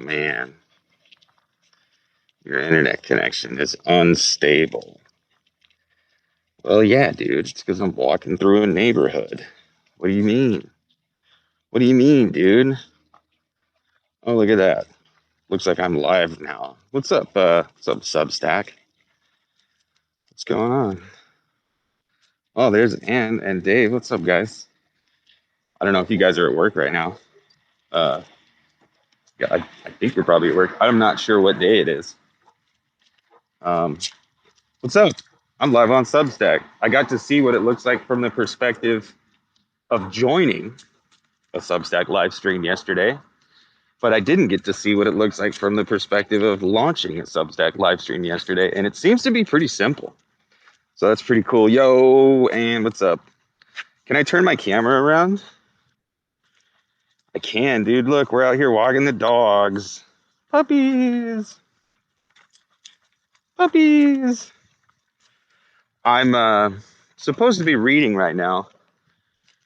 man, your internet connection is unstable. Well, yeah, dude, it's because I'm walking through a neighborhood. What do you mean? What do you mean, dude? Oh, look at that. Looks like I'm live now. What's up, Substack? What's going on? Oh, there's Ann and Dave. What's up, guys? I don't know if you guys are at work right now. Uh, yeah, I think you're probably at work. I'm not sure what day it is. Um, what's up? I'm live on Substack. I got to see what it looks like from the perspective of joining a Substack live stream yesterday, but I didn't get to see what it looks like from the perspective of launching a Substack live stream yesterday, and it seems to be pretty simple. So that's pretty cool. Yo, and what's up? Can I turn my camera around? I can, dude. Look, we're out here walking the dogs. Puppies. Puppies. I'm supposed to be reading right now.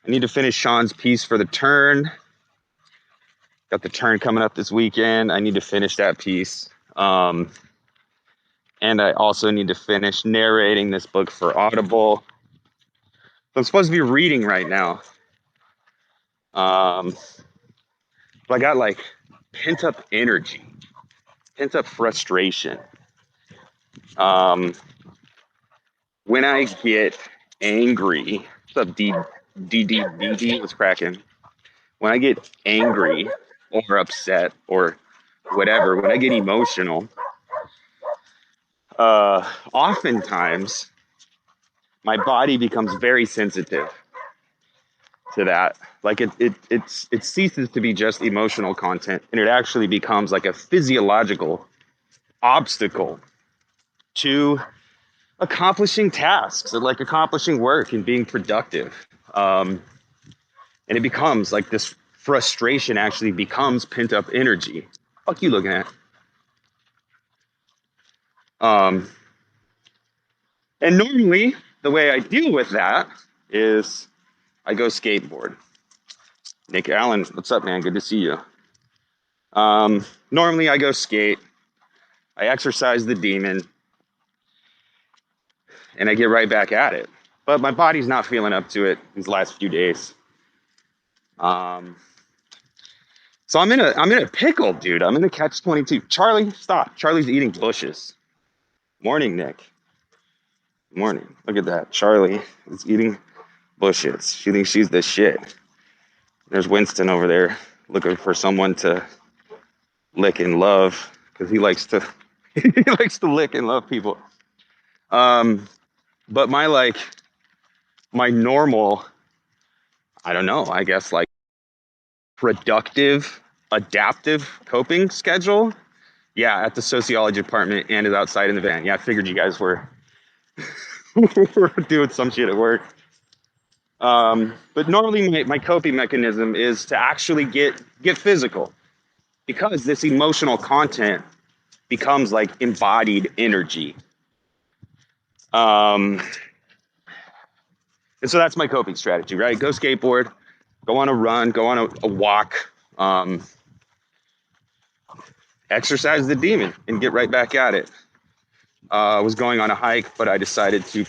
I need to finish Sean's piece for the turn. Got the turn coming up this weekend. I need to finish that piece. And I also need to finish narrating this book for Audible. So I'm supposed to be reading right now. But I got like pent up energy, pent up frustration. When I get angry, what's up, D? What's cracking? When I get angry or upset or whatever, when I get emotional, oftentimes my body becomes very sensitive to that. Like it ceases to be just emotional content, and it actually becomes like a physiological obstacle to accomplishing tasks, like accomplishing work and being productive. And it becomes like this frustration actually becomes pent up energy. Fuck you looking at? Um, and normally the way I deal with that is I go skateboard. Nick Allen, what's up, man? Good to see you. Normally I go skate. I exercise the demon and I get right back at it. But my body's not feeling up to it these last few days. So I'm in a pickle, dude. I'm in a catch-22. Charlie, stop. Charlie's eating bushes. Morning, Nick. Morning. Look at that. Charlie is eating bushes. She thinks she's the shit. There's Winston over there looking for someone to lick and love because he likes to he likes to lick and love people. But my normal, I don't know, I guess like productive, adaptive coping schedule. Yeah, at the sociology department and is outside in the van. Yeah, I figured you guys were were doing some shit at work. But normally my coping mechanism is to actually get physical because this emotional content becomes like embodied energy. And so that's my coping strategy, right? Go skateboard, go on a run, go on a walk, exercise the demon and get right back at it. I was going on a hike, but I decided to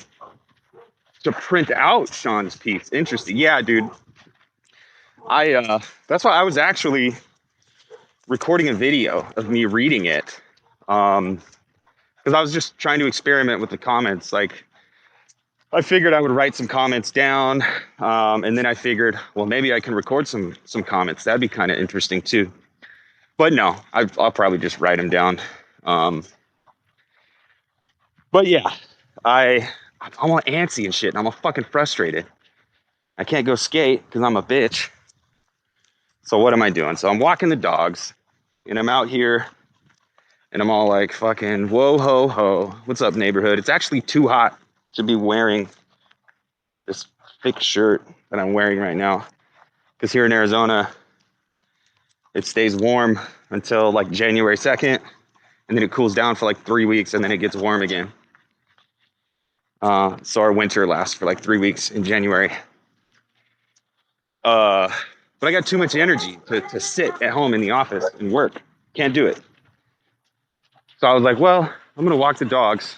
print out Sean's piece. Interesting. Yeah, dude. That's why I was actually recording a video of me reading it. Because I was just trying to experiment with the comments. Like, I figured I would write some comments down, and then I figured, well, maybe I can record some comments. That'd be kind of interesting too. But no, I'll probably just write them down. But yeah, I'm all antsy and shit, and I'm all fucking frustrated. I can't go skate because I'm a bitch. So what am I doing? So I'm walking the dogs, and I'm out here, and I'm all like, fucking, whoa, ho, ho. What's up, neighborhood? It's actually too hot to be wearing this thick shirt that I'm wearing right now. Because here in Arizona, it stays warm until like January 2nd, and then it cools down for like 3 weeks, and then it gets warm again. So our winter lasts for like 3 weeks in January. But I got too much energy to sit at home in the office and work. Can't do it. So I was like, well, I'm gonna walk the dogs.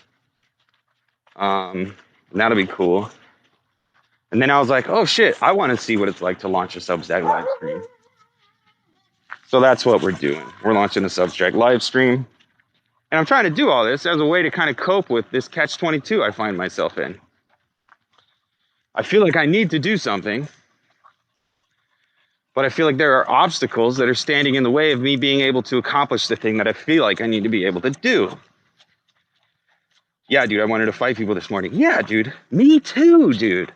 And that'll be cool. And then I was like, oh shit, I want to see what it's like to launch a Substack live stream. So that's what we're doing. We're launching a Substack live stream. And I'm trying to do all this as a way to kind of cope with this catch-22 I find myself in. I feel like I need to do something, but I feel like there are obstacles that are standing in the way of me being able to accomplish the thing that I feel like I need to be able to do. Yeah, dude, I wanted to fight people this morning. Yeah, dude, me too, dude.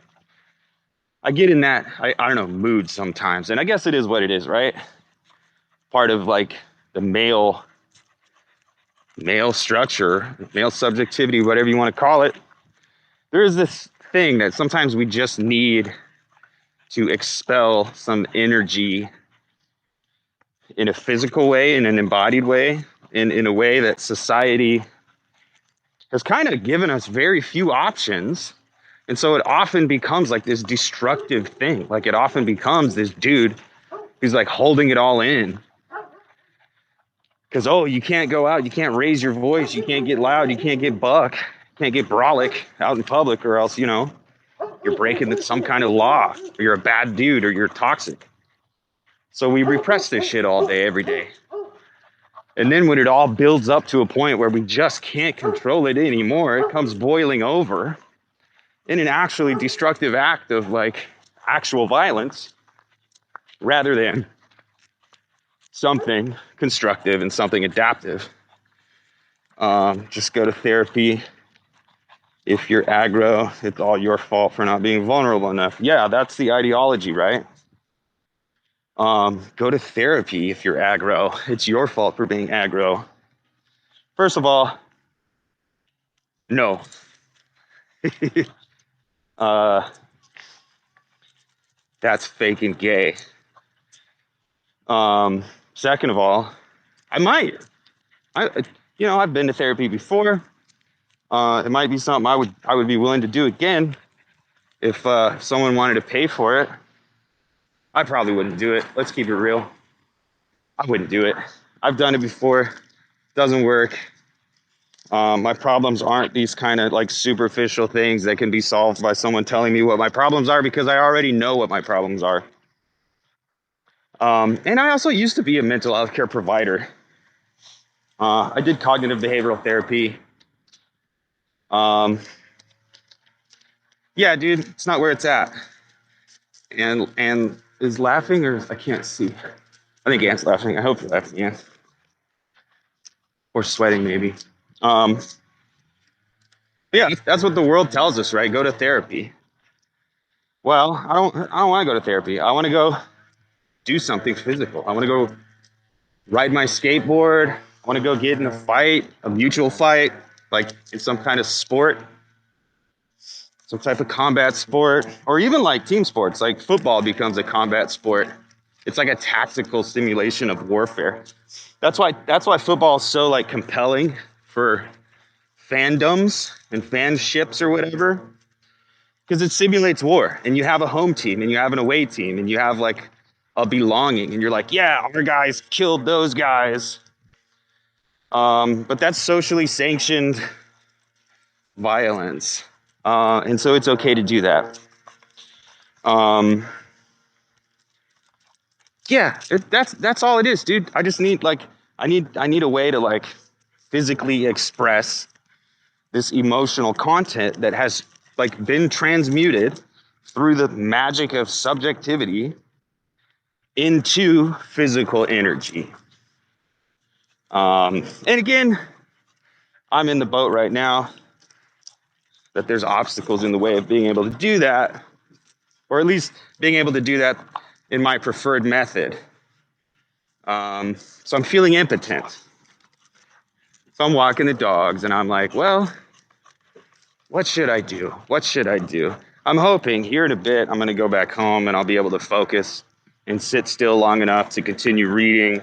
I get in that, I don't know, mood sometimes. And I guess it is what it is, right? Part of like the male structure, male subjectivity, whatever you want to call it. There is this thing that sometimes we just need to expel some energy in a physical way, in an embodied way, in a way that society has kind of given us very few options. And so it often becomes like this destructive thing. Like it often becomes this dude who's like holding it all in. Because, oh, you can't go out, you can't raise your voice, you can't get loud, you can't get buck, you can't get brolic out in public, or else, you know, you're breaking some kind of law, or you're a bad dude, or you're toxic. So we repress this shit all day, every day. And then when it all builds up to a point where we just can't control it anymore, it comes boiling over in an actually destructive act of like actual violence rather than something constructive and something adaptive. Just go to therapy. If you're aggro, it's all your fault for not being vulnerable enough. Yeah, that's the ideology, right? Go to therapy if you're aggro. It's your fault for being aggro. First of all, no. That's fake and gay. Second of all, I've been to therapy before. It might be something I would be willing to do again if someone wanted to pay for it. I probably wouldn't do it. Let's keep it real. I wouldn't do it. I've done it before. Doesn't work. My problems aren't these kind of like superficial things that can be solved by someone telling me what my problems are, because I already know what my problems are. And I also used to be a mental health care provider. I did cognitive behavioral therapy. Yeah, dude, it's not where it's at. And is laughing, or I can't see. I think Ant's laughing. I hope you're laughing, Ant. Or sweating, maybe. Yeah, that's what the world tells us, right? Go to therapy. Well, I don't want to go to therapy. I want to go do something physical. I want to go ride my skateboard. I want to go get in a fight, a mutual fight, like in some kind of sport, some type of combat sport, or even like team sports. Like football becomes a combat sport. It's like a tactical simulation of warfare. That's why football is so like compelling for fandoms and fanships or whatever, because it simulates war, and you have a home team and you have an away team and you have like a belonging, and you're like, yeah, our guys killed those guys. But that's socially sanctioned violence, and so it's okay to do that. Yeah, that's all it is, dude. I just need like I need a way to like physically express this emotional content that has like been transmuted through the magic of subjectivity into physical energy. And again, I'm in the boat right now that there's obstacles in the way of being able to do that, or at least being able to do that in my preferred method. So I'm feeling impotent. So I'm walking the dogs and I'm like, well, what should I do? What should I do? I'm hoping here in a bit, I'm going to go back home and I'll be able to focus and sit still long enough to continue reading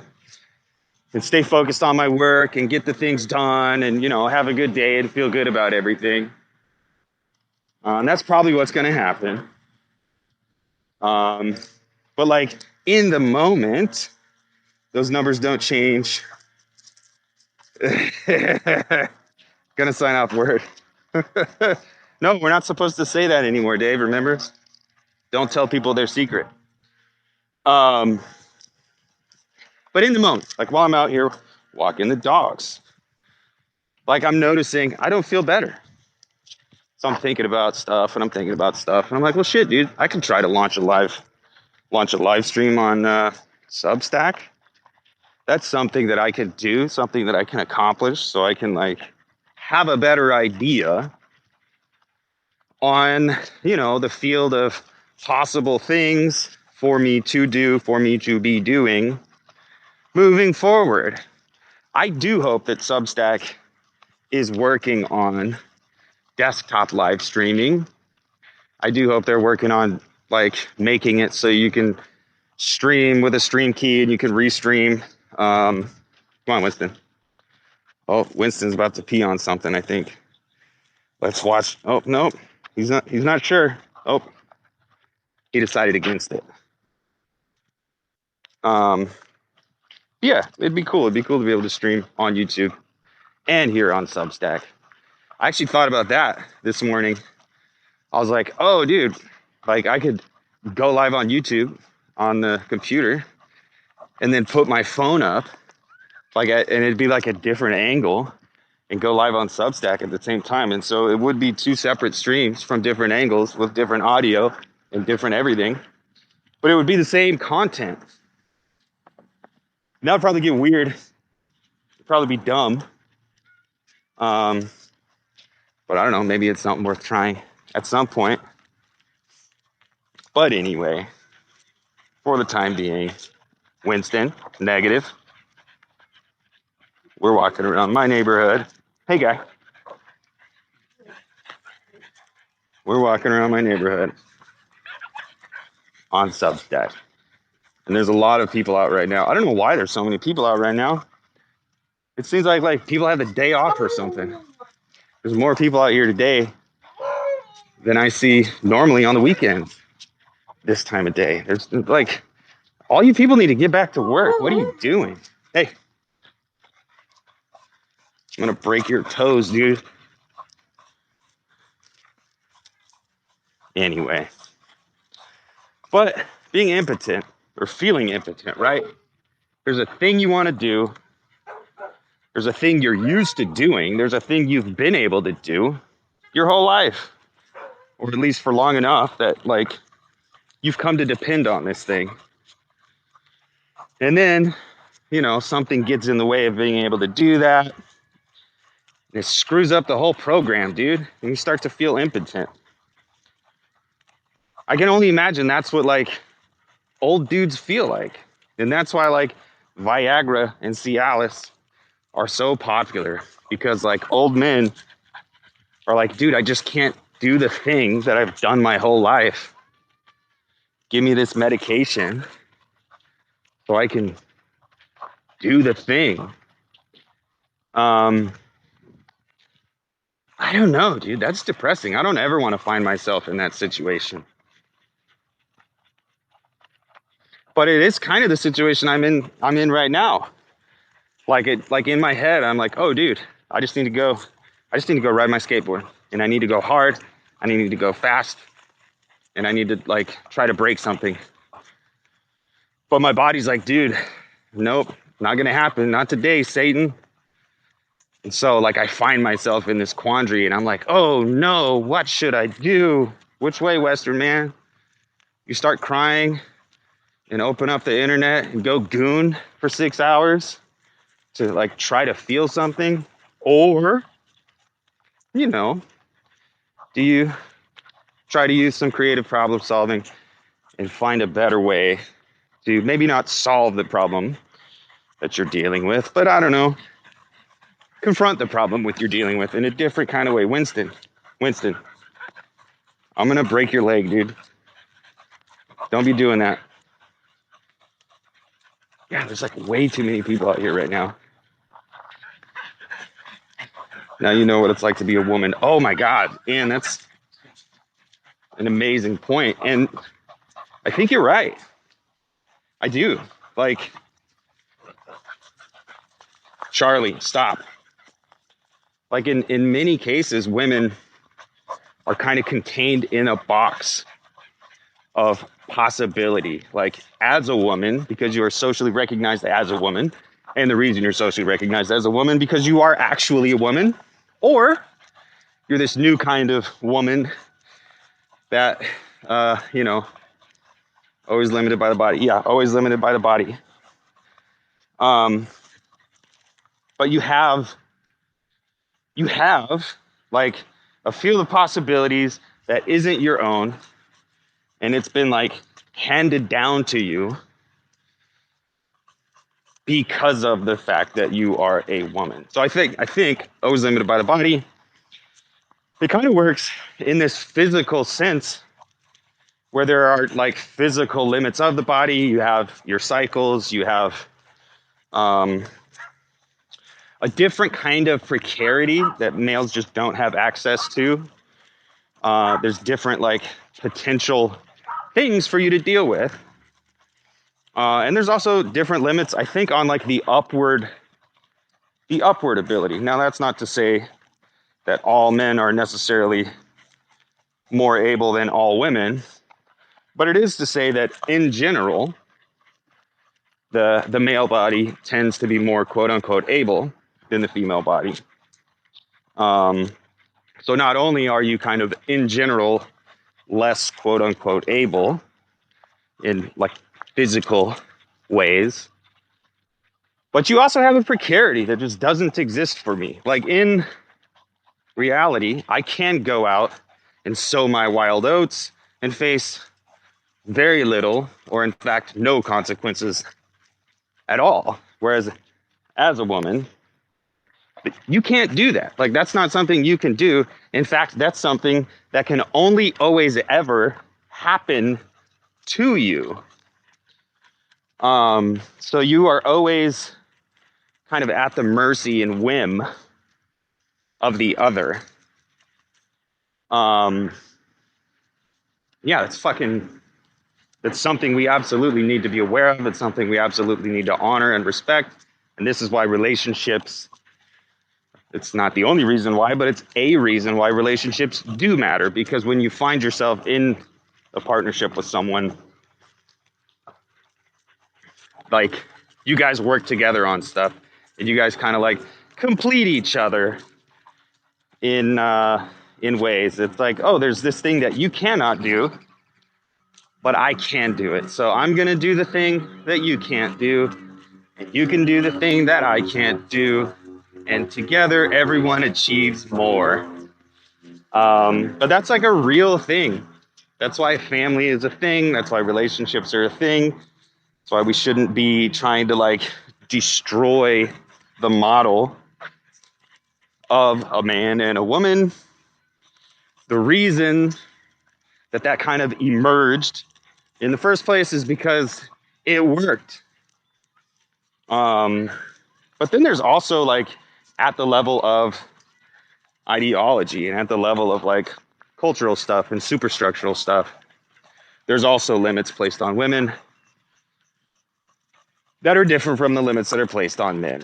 and stay focused on my work and get the things done and, you know, have a good day and feel good about everything. And that's probably what's going to happen. But like in the moment, those numbers don't change Gonna sign off word. No, we're not supposed to say that anymore, Dave. Remember? Don't tell people their secret. Um, but in the moment, like while I'm out here walking the dogs, like I'm noticing I don't feel better. So I'm thinking about stuff and I'm thinking about stuff. And I'm like, well, shit, dude, I could try to launch a live stream on Substack. That's something that I could do, something that I can accomplish, so I can like have a better idea on, the field of possible things for me to do, for me to be doing moving forward. I do hope that Substack is working on desktop live streaming. I do hope they're working on like making it so you can stream with a stream key and you can restream. Come on, Winston. Oh, Winston's about to pee on something, I think. Let's watch. Oh, no, he's not sure. Oh, he decided against it. Yeah, it'd be cool. It'd be cool to be able to stream on YouTube and here on Substack. I actually thought about that this morning. I was like, oh, dude, like I could go live on YouTube on the computer and then put my phone up, and it'd be like a different angle and go live on Substack at the same time. And so it would be two separate streams from different angles with different audio and different everything, but it would be the same content. That would probably get weird. It'd probably be dumb. But I don't know, maybe it's something worth trying at some point. But anyway, for the time being, Winston, negative. We're walking around my neighborhood. Hey, guy. We're walking around my neighborhood on Substack. And there's a lot of people out right now. I don't know why there's so many people out right now. It seems like people have a day off or something. There's more people out here today than I see normally on the weekends this time of day. There's like, all you people need to get back to work. What are you doing? Hey, I'm going to break your toes, dude. Anyway. But being impotent or feeling impotent, right? There's a thing you want to do. There's a thing you're used to doing. There's a thing you've been able to do your whole life. Or at least for long enough that like you've come to depend on this thing. And then, something gets in the way of being able to do that. It screws up the whole program, dude. And you start to feel impotent. I can only imagine that's what like old dudes feel like. And that's why like Viagra and Cialis are so popular, because like old men are like, dude, I just can't do the thing that I've done my whole life. Give me this medication so I can do the thing. I don't know, dude. That's depressing. I don't ever want to find myself in that situation. But it is kind of the situation I'm in right now. Like in my head, I'm like, oh, dude, I just need to go ride my skateboard, and I need to go hard, and I need to go fast, and I need to like try to break something. But my body's like, dude, nope, not gonna happen, not today, Satan. And so like I find myself in this quandary, and I'm like, oh no, what should I do? Which way, Western man? You start crying and open up the internet and go goon for 6 hours to like try to feel something? Or, do you try to use some creative problem solving and find a better way to maybe not solve the problem that you're dealing with, but I don't know, confront the problem with you're dealing with in a different kind of way? Winston, I'm gonna break your leg, dude. Don't be doing that. Yeah, there's like way too many people out here right now. Now you know what it's like to be a woman. Oh my God, and that's an amazing point. And I think you're right. I do. Like, Charlie, stop. Like in many cases, women are kind of contained in a box of possibility. Like as a woman, because you are socially recognized as a woman, and the reason you're socially recognized as a woman because you are actually a woman, or you're this new kind of woman that, always limited by the body. Yeah, always limited by the body. But you have like a field of possibilities that isn't your own, and it's been like handed down to you because of the fact that you are a woman. So I think always limited by the body, it kind of works in this physical sense where there are like physical limits of the body. You have your cycles, you have a different kind of precarity that males just don't have access to. There's different like potential things for you to deal with. And there's also different limits, I think, on like the upward ability. Now, that's not to say that all men are necessarily more able than all women, but it is to say that in general, the male body tends to be more quote unquote able than the female body. So not only are you kind of in general less quote unquote able in like physical ways, but you also have a precarity that just doesn't exist for me. Like in reality, I can go out and sow my wild oats and face very little, or in fact, no consequences at all. Whereas as a woman, you can't do that. Like that's not something you can do. In fact, that's something that can only always ever happen to you. So you are always kind of at the mercy and whim of the other. Yeah, that's something we absolutely need to be aware of. It's something we absolutely need to honor and respect. And this is why relationships, it's not the only reason why, but it's a reason why relationships do matter. Because when you find yourself in a partnership with someone, like you guys work together on stuff and you guys kind of like complete each other in ways. It's like, oh, there's this thing that you cannot do, but I can do it. So I'm going to do the thing that you can't do, and you can do the thing that I can't do. And together, everyone achieves more. But that's like a real thing. That's why family is a thing. That's why relationships are a thing. That's why we shouldn't be trying to like destroy the model of a man and a woman. The reason that kind of emerged in the first place is because it worked. But then there's also like at the level of ideology and at the level of like cultural stuff and superstructural stuff, there's also limits placed on women that are different from the limits that are placed on men.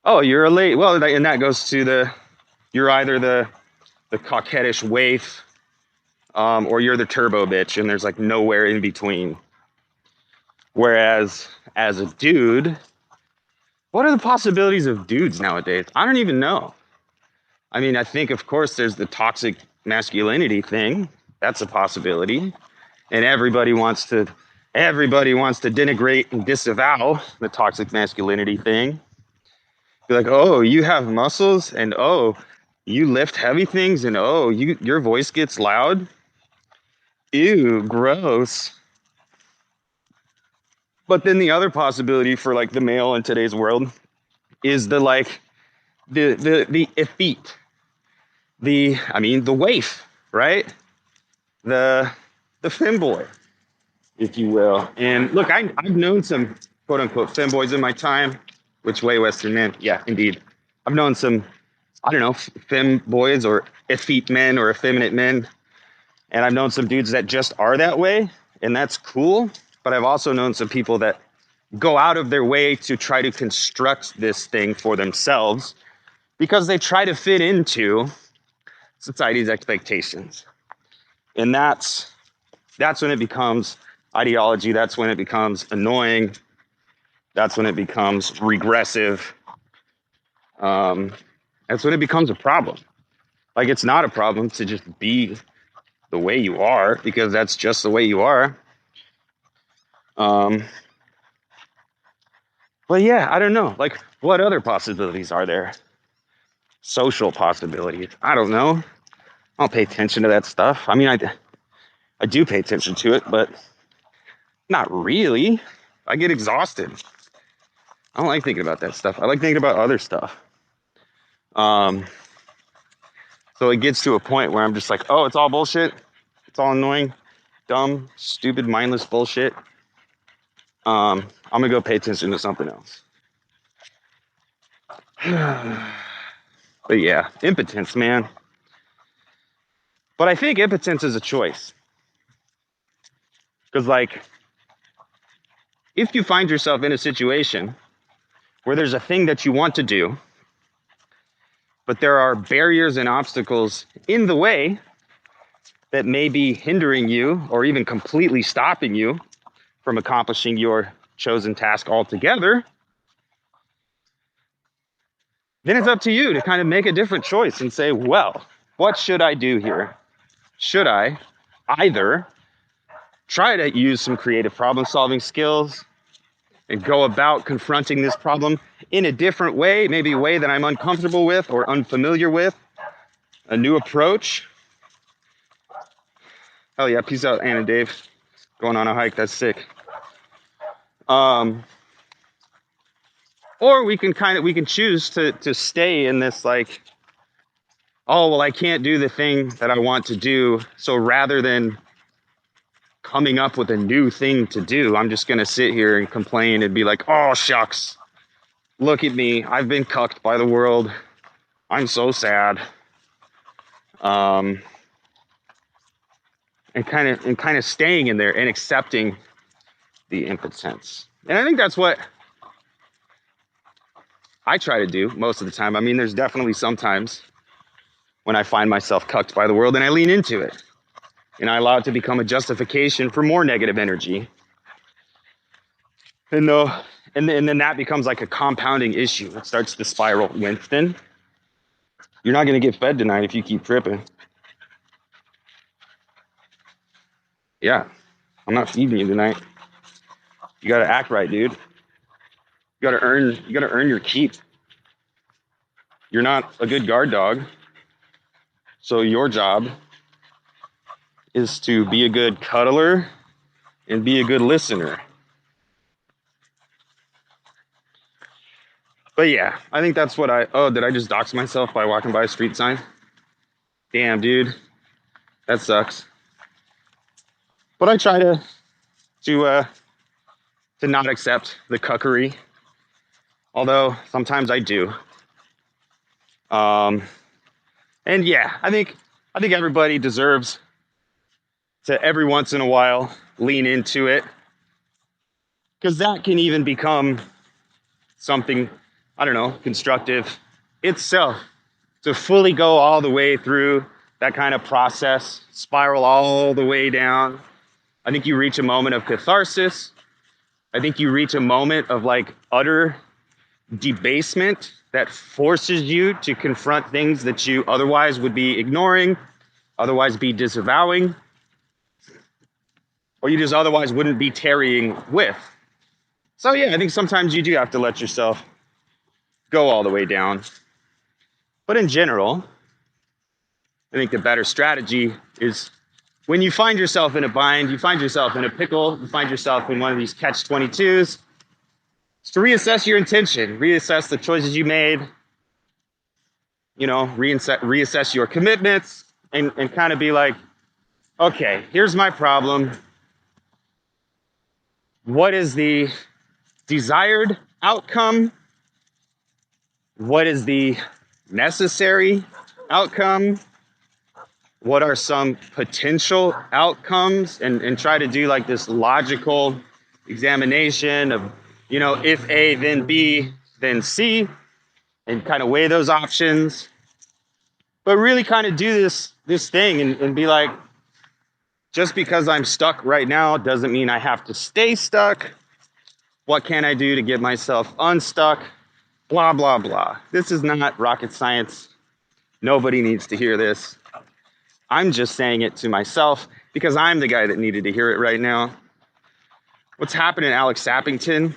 Oh, you're a late. Well, and that goes to you're either the coquettish waif, or you're the turbo bitch, and there's like nowhere in between. Whereas as a dude, what are the possibilities of dudes nowadays? I don't even know. I mean, I think of course there's the toxic masculinity thing. That's a possibility. And everybody wants to denigrate and disavow the toxic masculinity thing. Be like, oh, you have muscles, and oh, you lift heavy things, and oh, your voice gets loud. Ew, gross. But then the other possibility for like the male in today's world is the effete, the waif, right? The femboy, if you will. And look, I've known some quote unquote femboys in my time, which way Western men. Yeah, indeed. I've known some, I don't know, femboys or effete men or effeminate men. And I've known some dudes that just are that way, and that's cool. But I've also known some people that go out of their way to try to construct this thing for themselves because they try to fit into society's expectations. And that's when it becomes ideology. That's when it becomes annoying. That's when it becomes regressive. That's when it becomes a problem. Like, it's not a problem to just be the way you are, because that's just the way you are. But yeah, I don't know. Like, what other possibilities are there? Social possibilities. I don't know. I don't pay attention to that stuff. I mean, I do pay attention to it, but not really. I get exhausted. I don't like thinking about that stuff. I like thinking about other stuff. So it gets to a point where I'm just like, oh, it's all bullshit. It's all annoying, dumb, stupid, mindless bullshit. I'm gonna go pay attention to something else. But yeah, impotence, man. But I think impotence is a choice. Because, like, if you find yourself in a situation where there's a thing that you want to do, but there are barriers and obstacles in the way that may be hindering you or even completely stopping you from accomplishing your chosen task altogether, then it's up to you to kind of make a different choice and say, well, what should I do here? Should I either try to use some creative problem solving skills and go about confronting this problem in a different way, maybe a way that I'm uncomfortable with or unfamiliar with, a new approach? Hell yeah, peace out, Anna Dave. Going on a hike, that's sick. Or we can choose to stay in this, like, oh, well, I can't do the thing that I want to do, so rather than coming up with a new thing to do, I'm just gonna sit here and complain and be like, oh shucks, look at me, I've been cucked by the world, I'm so sad. And kind of staying in there and accepting the impotence. And I think that's what I try to do most of the time. I mean, there's definitely some times when I find myself cucked by the world and I lean into it and I allow it to become a justification for more negative energy. And then that becomes like a compounding issue. It starts to spiral. Winston, you're not going to get fed tonight if you keep tripping. Yeah, I'm not feeding you tonight. You got to act right, dude. You got to earn your keep. You're not a good guard dog. So your job is to be a good cuddler and be a good listener. But yeah, I think that's what did I just dox myself by walking by a street sign? Damn, dude. That sucks. But I try to not accept the cuckery. Although sometimes I do. And yeah, I think everybody deserves to every once in a while lean into it. Because that can even become something, I don't know, constructive itself. To fully go all the way through that kind of process, spiral all the way down, I think you reach a moment of catharsis. I think you reach a moment of like utter debasement that forces you to confront things that you otherwise would be ignoring, otherwise be disavowing, or you just otherwise wouldn't be tarrying with. So yeah, I think sometimes you do have to let yourself go all the way down. But in general, I think the better strategy is when you find yourself in a bind, you find yourself in a pickle, you find yourself in one of these catch-22s, is to reassess your intention, reassess the choices you made, reassess your commitments, and kind of be like, okay, here's my problem. What is the desired outcome? What is the necessary outcome? What are some potential outcomes? And try to do like this logical examination of, if A, then B, then C, and kind of weigh those options. But really kind of do this thing and be like, just because I'm stuck right now doesn't mean I have to stay stuck. What can I do to get myself unstuck? Blah, blah, blah. This is not rocket science. Nobody needs to hear this. I'm just saying it to myself because I'm the guy that needed to hear it right now. What's happening, Alex Sappington?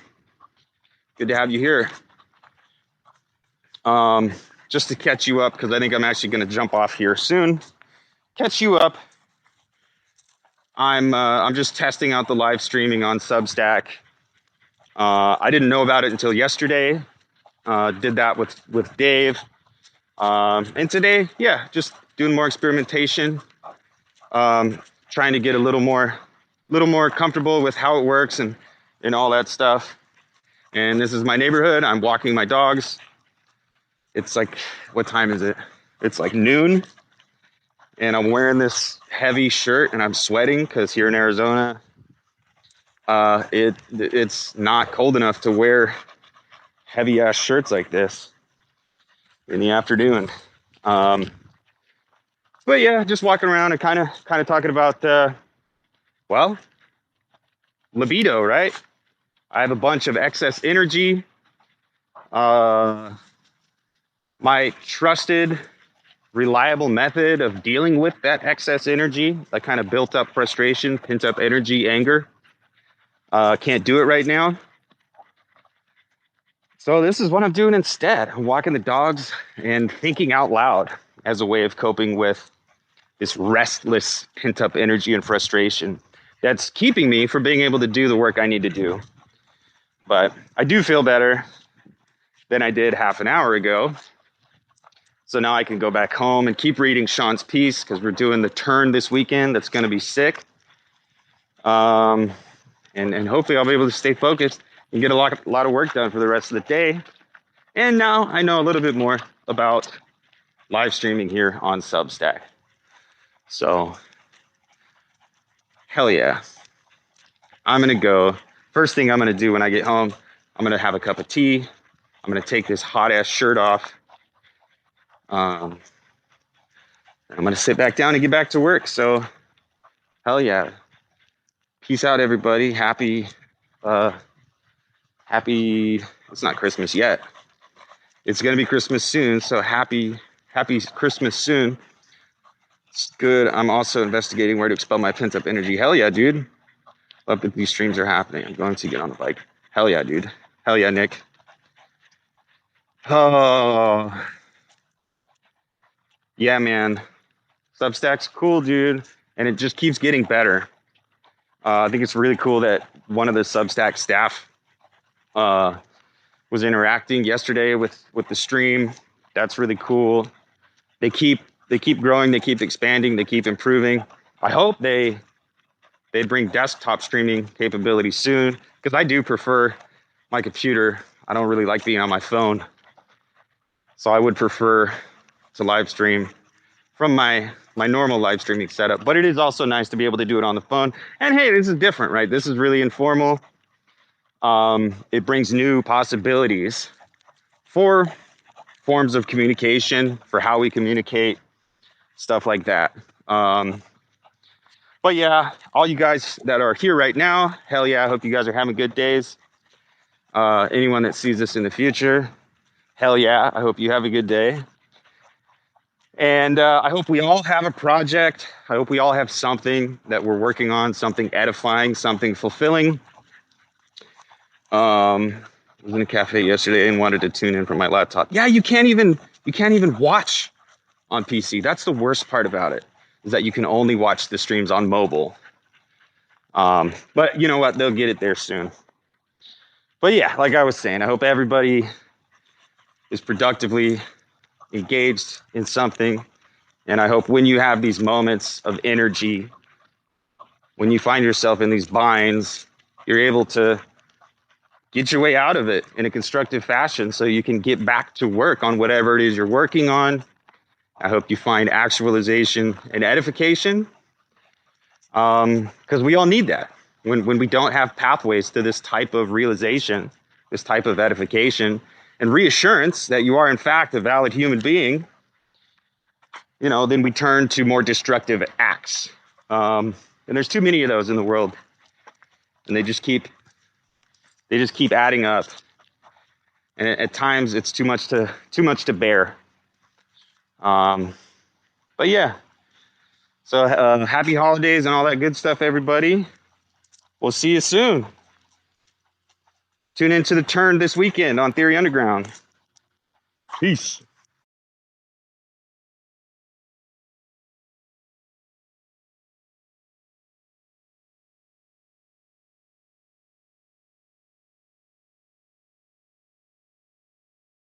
Good to have you here. Just to catch you up, because I think I'm actually going to jump off here soon. Catch you up. I'm just testing out the live streaming on Substack. I didn't know about it until yesterday. Did that with Dave. And today, yeah, just doing more experimentation. Trying to get a little more comfortable with how it works and all that stuff. And this is my neighborhood. I'm walking my dogs. It's like, what time is it? It's like noon. And I'm wearing this heavy shirt and I'm sweating because here in Arizona, it's not cold enough to wear heavy ass shirts like this in the afternoon. But yeah, just walking around and kind of talking about, libido, right? I have a bunch of excess energy. My trusted, reliable method of dealing with that excess energy, that kind of built up frustration, pent up energy, anger, can't do it right now. So this is what I'm doing instead. I'm walking the dogs and thinking out loud as a way of coping with this restless, pent up energy and frustration that's keeping me from being able to do the work I need to do. But I do feel better than I did half an hour ago. So now I can go back home and keep reading Sean's piece because we're doing the turn this weekend. That's going to be sick. And hopefully I'll be able to stay focused and get a lot of work done for the rest of the day. And now I know a little bit more about live streaming here on Substack. So, hell yeah. I'm going to go. First thing I'm going to do when I get home, I'm going to have a cup of tea. I'm going to take this hot ass shirt off. I'm going to sit back down and get back to work. So, hell yeah. Peace out, everybody. Happy, it's not Christmas yet. It's going to be Christmas soon. So happy Christmas soon. It's good. I'm also investigating where to expel my pent up energy. Hell yeah, dude. Love that these streams are happening. I'm going to get on the bike. Hell yeah, dude. Hell yeah, Nick. Oh, yeah, man. Substack's cool, dude. And it just keeps getting better. I think it's really cool that one of the Substack staff was interacting yesterday with the stream. That's really cool. They keep growing, they keep expanding, they keep improving. I hope they bring desktop streaming capability soon, because I do prefer my computer. I don't really like being on my phone. So I would prefer to live stream from my normal live streaming setup. But it is also nice to be able to do it on the phone. And hey, this is different, right? This is really informal. It brings new possibilities for forms of communication, for how we communicate, stuff like that. But yeah, all you guys that are here right now, hell yeah, I hope you guys are having good days. Anyone that sees this in the future, hell yeah, I hope you have a good day. And I hope we all have a project. I hope we all have something that we're working on, something edifying, something fulfilling. I was in a cafe yesterday and wanted to tune in from my laptop. Yeah, you can't even watch on PC. That's the worst part about it, is that you can only watch the streams on mobile. But you know what? They'll get it there soon. But yeah, like I was saying, I hope everybody is productively engaged in something. And I hope when you have these moments of energy, when you find yourself in these binds, you're able to get your way out of it in a constructive fashion so you can get back to work on whatever it is you're working on. I hope you find actualization and edification, because we all need that. when we don't have pathways to this type of realization, this type of edification and reassurance that you are in fact a valid human being, then we turn to more destructive acts. And there's too many of those in the world, and they just keep adding up. And at times it's too much to bear. But yeah, so happy holidays and all that good stuff, everybody. We'll see you soon. Tune into The Turn this weekend on Theory Underground. Peace.